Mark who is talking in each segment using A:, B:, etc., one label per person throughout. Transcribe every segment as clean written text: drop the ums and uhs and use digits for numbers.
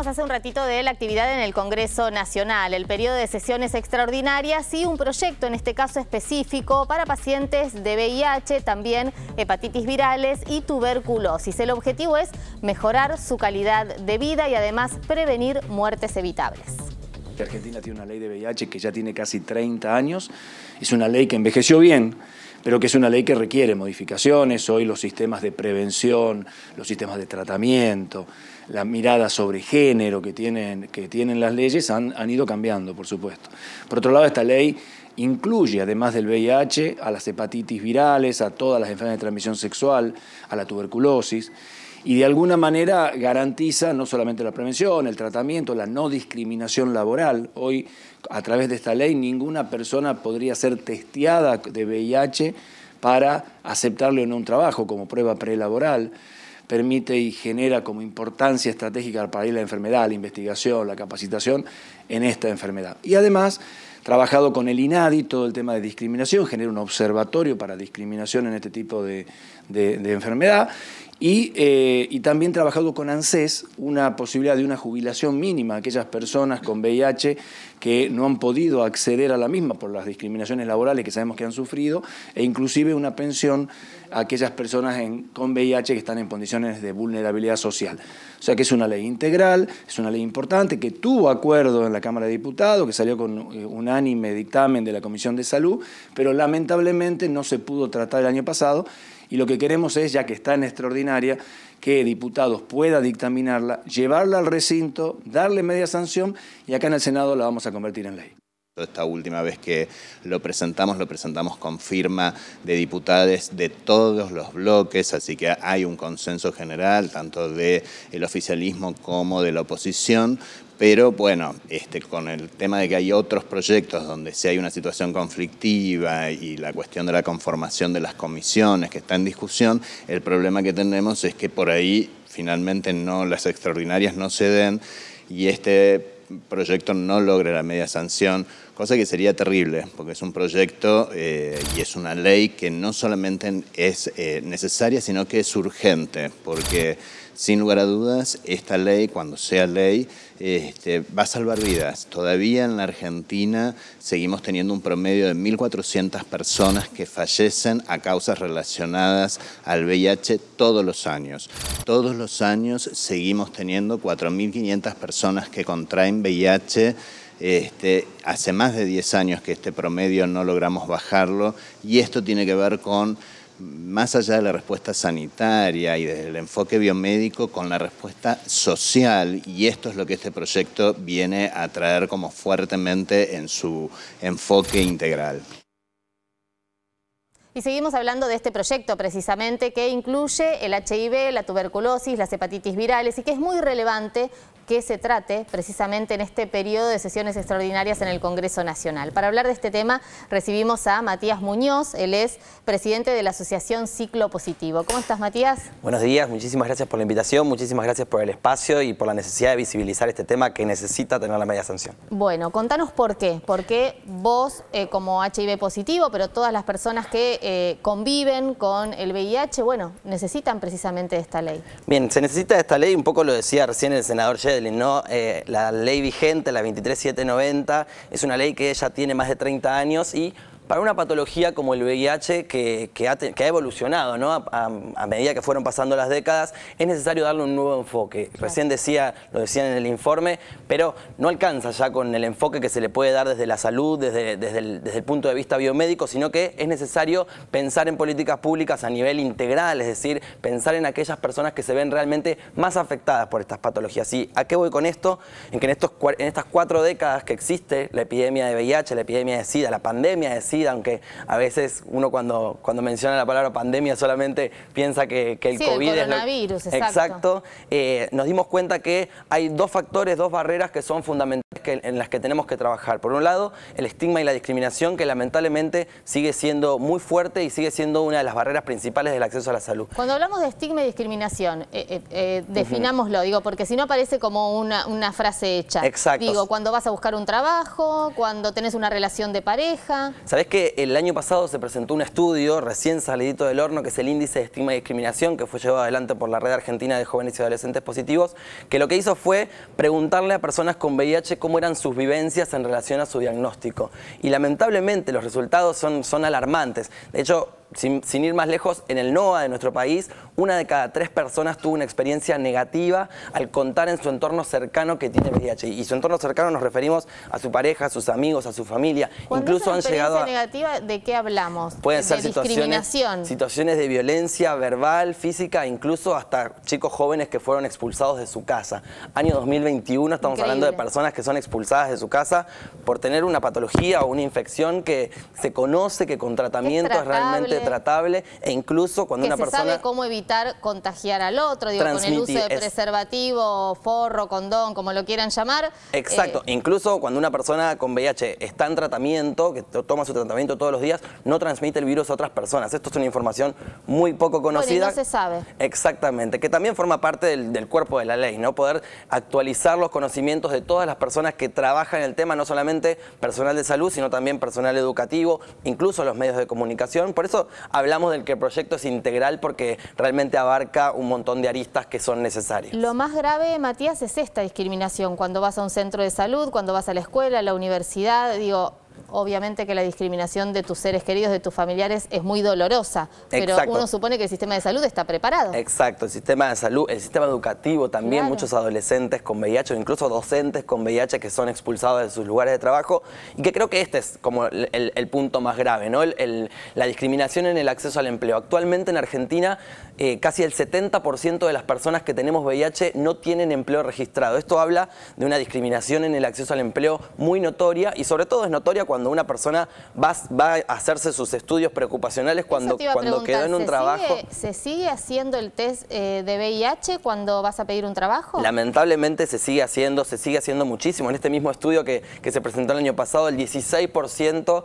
A: Hablábamos hace un ratito de la actividad en el Congreso Nacional, el periodo de sesiones extraordinarias y un proyecto, en este caso específico, para pacientes de VIH, también hepatitis virales y tuberculosis. El objetivo es mejorar su calidad de vida y además prevenir muertes evitables.
B: Argentina tiene una ley de VIH que ya tiene casi 30 años. Es una ley que envejeció bien, pero que es una ley que requiere modificaciones. Hoy los sistemas de prevención, los sistemas de tratamiento, la mirada sobre género que tienen las leyes han ido cambiando, por supuesto. Por otro lado, esta ley incluye, además del VIH, a las hepatitis virales, a todas las enfermedades de transmisión sexual, a la tuberculosis, y de alguna manera garantiza no solamente la prevención, el tratamiento, la no discriminación laboral. Hoy, a través de esta ley, ninguna persona podría ser testeada de VIH para aceptarle o no un trabajo como prueba prelaboral. Permite y genera como importancia estratégica para ir la enfermedad, la investigación, la capacitación en esta enfermedad. Y además, trabajado con el INADI, todo el tema de discriminación, genera un observatorio para discriminación en este tipo de enfermedad. Y también trabajado con ANSES, una posibilidad de una jubilación mínima a aquellas personas con VIH que no han podido acceder a la misma por las discriminaciones laborales que sabemos que han sufrido, e inclusive una pensión a aquellas personas con VIH que están en condiciones de vulnerabilidad social. O sea que es una ley integral, es una ley importante, que tuvo acuerdo en la Cámara de Diputados, que salió con unánime dictamen de la Comisión de Salud, pero lamentablemente no se pudo tratar el año pasado. Y lo que queremos es, ya que está en extraordinaria, que diputados puedan dictaminarla, llevarla al recinto, darle media sanción y acá en el Senado la vamos a convertir en ley.
C: Esta última vez que lo presentamos con firma de diputados de todos los bloques, así que hay un consenso general, tanto del oficialismo como de la oposición. Pero bueno, con el tema de que hay otros proyectos donde sí hay una situación conflictiva y la cuestión de la conformación de las comisiones que está en discusión, el problema que tenemos es que por ahí finalmente las extraordinarias no se den y este proyecto no logre la media sanción, cosa que sería terrible, porque es un proyecto y es una ley que no solamente es necesaria, sino que es urgente, porque sin lugar a dudas, esta ley, cuando sea ley, va a salvar vidas. Todavía en la Argentina seguimos teniendo un promedio de 1.400 personas que fallecen a causas relacionadas al VIH todos los años. Todos los años seguimos teniendo 4.500 personas que contraen VIH. Hace más de 10 años que este promedio no logramos bajarlo y esto tiene que ver con, más allá de la respuesta sanitaria y del enfoque biomédico, con la respuesta social, y esto es lo que este proyecto viene a traer como fuertemente en su enfoque integral.
A: Y seguimos hablando de este proyecto precisamente que incluye el HIV, la tuberculosis, las hepatitis virales y que es muy relevante que se trate precisamente en este periodo de sesiones extraordinarias en el Congreso Nacional. Para hablar de este tema recibimos a Matías Muñoz, él es presidente de la Asociación Ciclo Positivo. ¿Cómo estás, Matías?
D: Buenos días, muchísimas gracias por la invitación, muchísimas gracias por el espacio y por la necesidad de visibilizar este tema que necesita tener la media sanción. Bueno,
A: contanos por qué. ¿Por qué vos como HIV positivo, pero todas las personas que conviven con el VIH, bueno, necesitan precisamente de esta ley?
D: Bien, se necesita de esta ley, un poco lo decía recién el senador ¿no? La ley vigente, la 23790, es una ley que ya tiene más de 30 años y para una patología como el VIH que ha evolucionado, ¿no? A medida que fueron pasando las décadas, es necesario darle un nuevo enfoque. Claro. Recién lo decían en el informe, pero no alcanza ya con el enfoque que se le puede dar desde la salud, desde el punto de vista biomédico, sino que es necesario pensar en políticas públicas a nivel integral, es decir, pensar en aquellas personas que se ven realmente más afectadas por estas patologías. ¿Y a qué voy con esto? En que en estas 4 décadas que existe la epidemia de VIH, la epidemia de SIDA, la pandemia de SIDA, aunque a veces uno cuando menciona la palabra pandemia solamente piensa que el COVID
A: el coronavirus,
D: es lo... Exacto. Nos dimos cuenta que hay 2 factores, 2 barreras que son fundamentales en las que tenemos que trabajar. Por un lado, el estigma y la discriminación, que lamentablemente sigue siendo muy fuerte y sigue siendo una de las barreras principales del acceso a la salud.
A: Cuando hablamos de estigma y discriminación, definámoslo, digo, porque si no parece como una frase hecha.
D: Exacto.
A: Digo, cuando vas a buscar un trabajo, cuando tenés una relación de pareja.
D: ¿Sabés Sabés que el año pasado se presentó un estudio recién salidito del horno, que es el índice de estigma y discriminación, que fue llevado adelante por la Red Argentina de Jóvenes y Adolescentes Positivos, que lo que hizo fue preguntarle a personas con VIH cómo eran sus vivencias en relación a su diagnóstico. Y lamentablemente los resultados son alarmantes. De hecho, sin ir más lejos, en el NOA de nuestro país, 1 de cada 3 personas tuvo una experiencia negativa al contar en su entorno cercano que tiene VIH. Y su entorno cercano nos referimos a su pareja, a sus amigos, a su familia.
A: Cuando
D: Incluso han llegado a...
A: negativa, ¿de qué hablamos?
D: Pueden ser
A: discriminación.
D: Situaciones de violencia verbal, física, incluso hasta chicos jóvenes que fueron expulsados de su casa. Año 2021, estamos hablando de personas que son expulsadas de su casa por tener una patología o una infección que se conoce que con tratamiento es realmente tratable, e incluso cuando una persona...
A: se sabe cómo evitar contagiar al otro, digo, con el uso de preservativo, forro, condón, como lo quieran llamar.
D: Exacto, incluso cuando una persona con VIH está en tratamiento, que toma su tratamiento todos los días, no transmite el virus a otras personas. Esto es una información muy poco conocida.
A: Bueno, y no se sabe.
D: Exactamente, que también forma parte del cuerpo de la ley, ¿no? Poder actualizar los conocimientos de todas las personas que trabajan en el tema, no solamente personal de salud, sino también personal educativo, incluso los medios de comunicación. Por eso hablamos del que el proyecto es integral, porque realmente abarca un montón de aristas que son necesarias.
A: Lo más grave, Matías, es esta discriminación. Cuando vas a un centro de salud, cuando vas a la escuela, a la universidad, digo... Obviamente que la discriminación de tus seres queridos, de tus familiares, es muy dolorosa, pero uno supone que el sistema de salud está preparado.
D: Exacto, el sistema de salud, el sistema educativo también, muchos adolescentes con VIH o incluso docentes con VIH que son expulsados de sus lugares de trabajo, y que creo que este es como el punto más grave, ¿no? La discriminación en el acceso al empleo. Actualmente en Argentina casi el 70% de las personas que tenemos VIH no tienen empleo registrado. Esto habla de una discriminación en el acceso al empleo muy notoria, y sobre todo es notoria cuando una persona va a hacerse sus estudios preocupacionales cuando quedó en un trabajo.
A: ¿Se sigue haciendo el test de VIH cuando vas a pedir un trabajo?
D: Lamentablemente se sigue haciendo muchísimo. En este mismo estudio que se presentó el año pasado, el 16%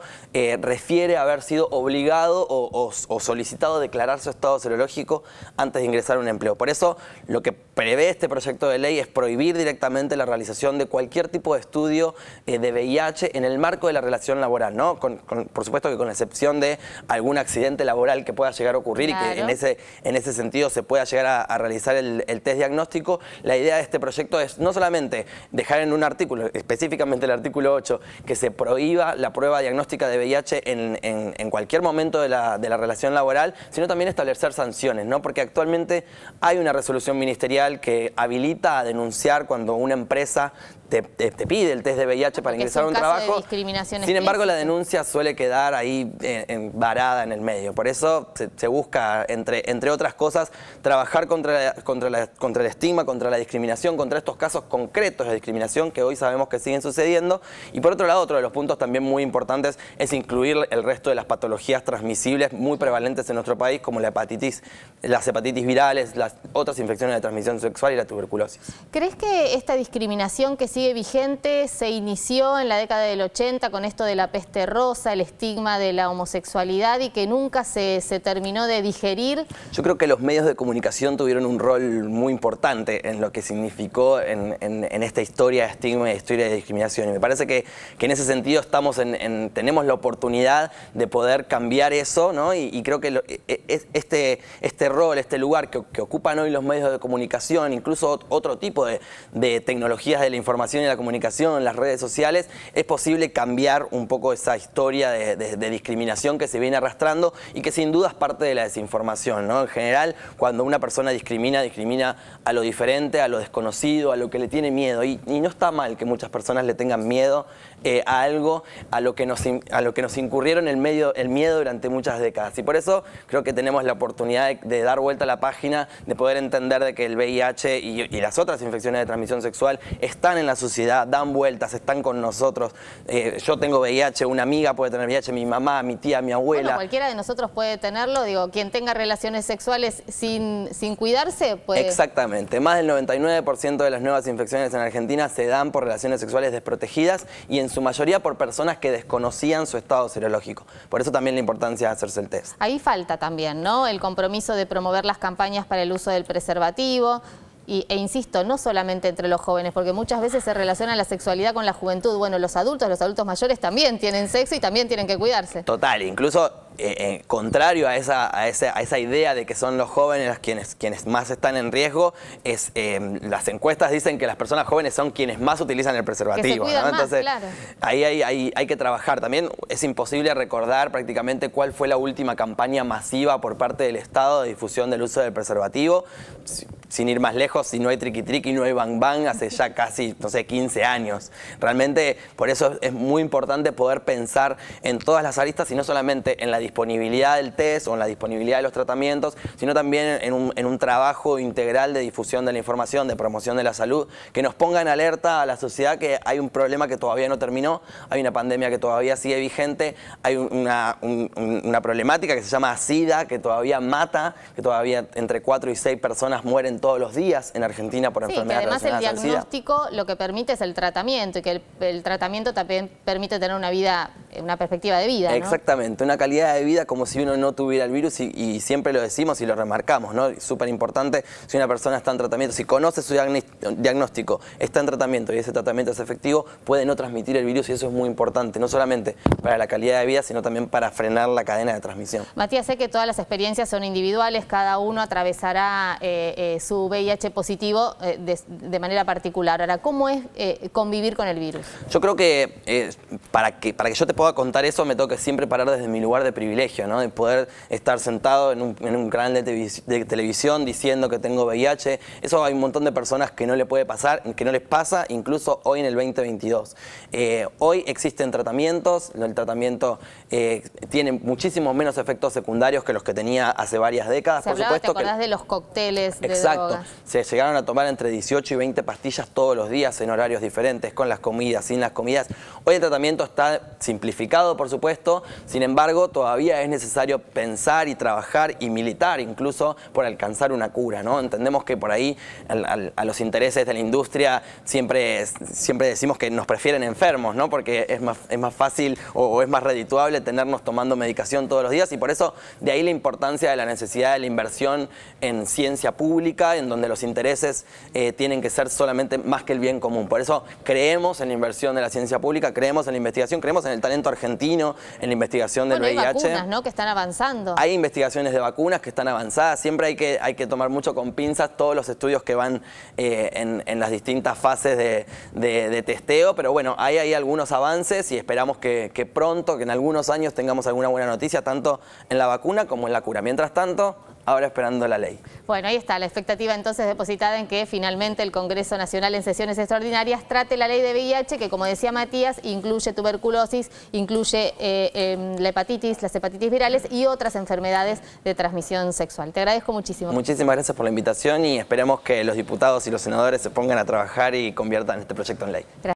D: refiere a haber sido obligado o solicitado declarar su estado serológico antes de ingresar a un empleo. Por eso lo que prevé este proyecto de ley es prohibir directamente la realización de cualquier tipo de estudio de VIH en el marco de la relación laboral, ¿no? Por supuesto que con la excepción de algún accidente laboral que pueda llegar a ocurrir, claro, y que en ese sentido se pueda llegar a realizar el test diagnóstico. La idea de este proyecto es no solamente dejar en un artículo, específicamente el artículo 8, que se prohíba la prueba diagnóstica de VIH en cualquier momento de la relación laboral, sino también establecer sanciones, ¿no? Porque actualmente hay una resolución ministerial que habilita a denunciar cuando una empresa te pide el test de VIH para ingresar a un trabajo. Sin embargo, la denuncia suele quedar ahí varada en el medio. Por eso se busca, entre otras cosas, trabajar contra el estigma, contra la discriminación, contra estos casos concretos de discriminación que hoy sabemos que siguen sucediendo. Y por otro lado, otro de los puntos también muy importantes es incluir el resto de las patologías transmisibles muy prevalentes en nuestro país, como las hepatitis virales, las otras infecciones de transmisión sexual y la tuberculosis.
A: ¿Crees que esta discriminación que sigue vigente se inició en la década del 80 con esto de la peste rosa, el estigma de la homosexualidad, y que nunca se terminó de digerir?
D: Yo creo que los medios de comunicación tuvieron un rol muy importante en lo que significó en esta historia de estigma y historia de discriminación. Y me parece que en ese sentido tenemos la oportunidad de poder cambiar eso, ¿no? Y creo que este rol, este lugar que ocupan hoy los medios de comunicación, incluso otro tipo de tecnologías de la información y la comunicación, las redes sociales, es posible cambiar un poco esa historia de discriminación que se viene arrastrando y que sin duda es parte de la desinformación, ¿no? En general, cuando una persona discrimina a lo diferente, a lo desconocido, a lo que le tiene miedo. Y no está mal que muchas personas le tengan miedo a algo a lo que nos incurrieron el miedo durante muchas décadas. Y por eso creo que tenemos la oportunidad de dar vuelta a la página, de poder entender de que el VIH y las otras infecciones de transmisión sexual están en la sociedad, dan vueltas, están con nosotros. Yo tengo VIH, una amiga puede tener VIH, mi mamá, mi tía, mi abuela.
A: Bueno, cualquiera de nosotros puede tenerlo, digo, quien tenga relaciones sexuales sin cuidarse puede...
D: Exactamente, más del 99% de las nuevas infecciones en Argentina se dan por relaciones sexuales desprotegidas y en su mayoría por personas que desconocían su estado serológico. Por eso también la importancia de hacerse el test.
A: Ahí falta también, ¿no?, el compromiso de promover las campañas para el uso del preservativo. e insisto, no solamente entre los jóvenes, porque muchas veces se relaciona la sexualidad con la juventud. Bueno, los adultos mayores también tienen sexo y también tienen que cuidarse.
D: Total, incluso contrario a esa idea de que son los jóvenes quienes más están en riesgo, las encuestas dicen que las personas jóvenes son quienes más utilizan el preservativo.
A: Que se cuidan
D: ¿no?
A: más,
D: Entonces,
A: claro.
D: Ahí hay que trabajar. También es imposible recordar prácticamente cuál fue la última campaña masiva por parte del Estado de difusión del uso del preservativo. Sin ir más lejos, si no hay triqui triqui, no hay bang bang, hace ya casi, no sé, 15 años. Realmente, por eso es muy importante poder pensar en todas las aristas y no solamente en la disponibilidad del test o en la disponibilidad de los tratamientos, sino también en un trabajo integral de difusión de la información, de promoción de la salud, que nos ponga en alerta a la sociedad que hay un problema que todavía no terminó, hay una pandemia que todavía sigue vigente, hay una problemática que se llama SIDA, que todavía mata, que todavía entre 4 y 6 personas mueren todos los días en Argentina por enfermedades
A: relacionadas al SIDA. Además el diagnóstico lo que permite es el tratamiento y que el tratamiento también permite tener una perspectiva de vida, ¿no? Exactamente,
D: una calidad de vida como si uno no tuviera el virus y siempre lo decimos y lo remarcamos, ¿no? Súper importante, si una persona está en tratamiento, si conoce su diagnóstico, está en tratamiento y ese tratamiento es efectivo, puede no transmitir el virus y eso es muy importante, no solamente para la calidad de vida, sino también para frenar la cadena de transmisión.
A: Matías, sé que todas las experiencias son individuales, cada uno atravesará su VIH positivo de manera particular. Ahora, ¿cómo es convivir con el virus?
D: Yo creo que para que yo te pueda contar eso me tengo que siempre parar desde mi lugar de privilegio, ¿no? De poder estar sentado en un canal de televisión diciendo que tengo VIH. Eso hay un montón de personas que no le puede pasar, que no les pasa, incluso hoy en el 2022. Hoy existen tratamientos, el tratamiento tiene muchísimos menos efectos secundarios que los que tenía hace varias décadas.
A: Por supuesto, ¿te acordás de los cócteles de drogas?
D: Se llegaron a tomar entre 18 y 20 pastillas todos los días en horarios diferentes, con las comidas, sin las comidas. Hoy el tratamiento está simplificado, por supuesto, sin embargo, todavía es necesario pensar y trabajar y militar incluso por alcanzar una cura, ¿no? Entendemos que por ahí a los intereses de la industria siempre decimos que nos prefieren enfermos, ¿no? Porque es más fácil o es más redituable tenernos tomando medicación todos los días y por eso de ahí la importancia de la necesidad de la inversión en ciencia pública, en donde los intereses tienen que ser solamente más que el bien común. Por eso creemos en la inversión de la ciencia pública, creemos en la investigación, creemos en el talento argentino, en la investigación del VIH.
A: Hay vacunas, ¿no?, que están avanzando.
D: Hay investigaciones de vacunas que están avanzadas. Siempre hay que tomar mucho con pinzas todos los estudios que van en las distintas fases de testeo, pero bueno, hay algunos avances y esperamos que pronto, que en algunos años tengamos alguna buena noticia, tanto en la vacuna como en la cura. Mientras tanto, ahora esperando la ley.
A: Bueno, ahí está la expectativa entonces depositada en que finalmente el Congreso Nacional en sesiones extraordinarias trate la ley de VIH que, como decía Matías, incluye tuberculosis, incluye la hepatitis, las hepatitis virales y otras enfermedades de transmisión sexual. Te agradezco muchísimo.
D: Muchísimas gracias por la invitación y esperemos que los diputados y los senadores se pongan a trabajar y conviertan este proyecto en ley. Gracias.